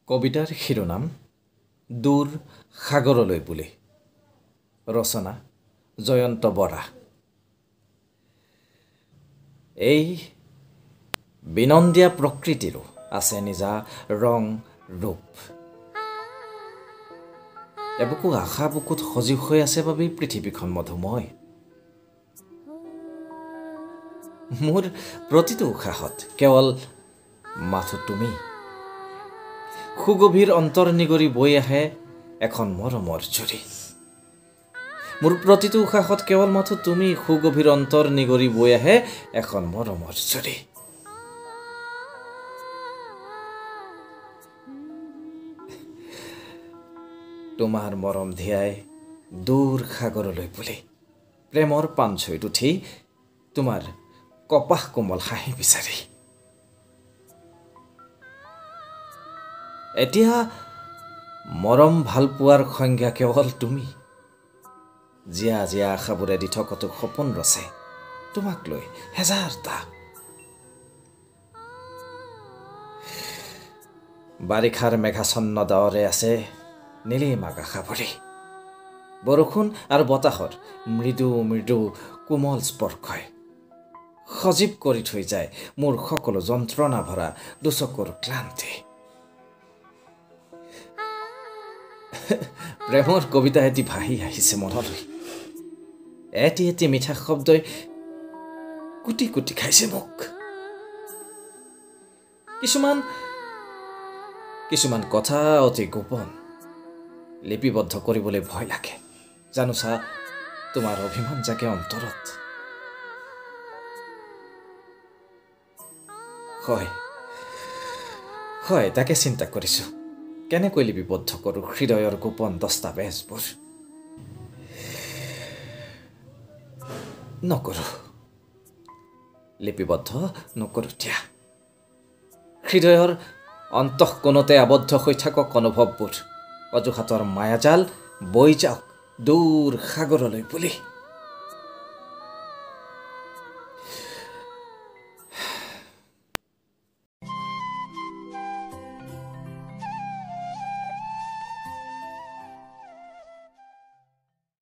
কবিতাৰ শিৰোনাম দূৰ সাগৰলৈ বুলি। ৰচনা জয়ন্ত বৰা। এই বিনন্দীয়া প্ৰকৃতিৰো আছে নিজা ৰং ৰূপ। এবুকু আশা বুকুত সজীৱ হৈ আছে বাবেই পৃথিৱীখন মধুময়। মোৰ প্ৰতিটো উশাহত কেৱল মাথো তুমি। সুগভীৰ অন্তৰ নিগৰি বৈ আহে এখন মৰমৰ জুৰি। মোৰ প্ৰতিটো উশাহত কেৱল মাথো তুমি। সুগভীৰ অন্তৰ নিগৰি বৈ আহে এখন মৰমৰ জুৰি। তোমাৰ মৰম ধিয়াই দূৰ সাগৰলৈ বুলি প্ৰেমৰ পাঞ্চৈত উঠি তোমাৰ কপাহ কোমল হাঁহি বিচাৰি। এতিয়া মৰম ভাল পোৱাৰ সংজ্ঞা কেৱল তুমি। জীয়া জীয়া আশাবোৰে দি থকাটো সপোন ৰচে তোমাক লৈ হেজাৰটা। বাৰিষাৰ মেঘাছন্ন ডাৱৰে আছে নীলিম আকাশ আৱৰি। বৰষুণ আৰু বতাহৰ মৃদু মৃদু কোমল স্পৰ্শই সজীৱ কৰি থৈ যায় মোৰ সকলো যন্ত্ৰণা ভৰা দুচকুৰ ক্লান্তি। প্ৰেমৰ কবিতা এটি ভাহি আহিছে মনলৈ। এটি এটি মিঠা শব্দই কুটি কুটি খাইছে মোক। কিছুমান কথা অতি গোপন লিপিবদ্ধ কৰিবলৈ ভয় লাগে। জানোচা তোমাৰ অভিমান জাগে অন্তৰত। হয় তাকে চিন্তা কৰিছো কেনেকৈ লিপিবদ্ধ কৰোঁ হৃদয়ৰ গোপন দস্তাবেজবোৰ। নকৰোঁ, লিপিবদ্ধ নকৰোঁ দিয়া। হৃদয়ৰ অন্তঃকোণতে আবদ্ধ হৈ থাকক অনুভৱবোৰ। অজুহাতৰ মায়াজাল বৈ যাওক দূৰ সাগৰলৈ বুলি।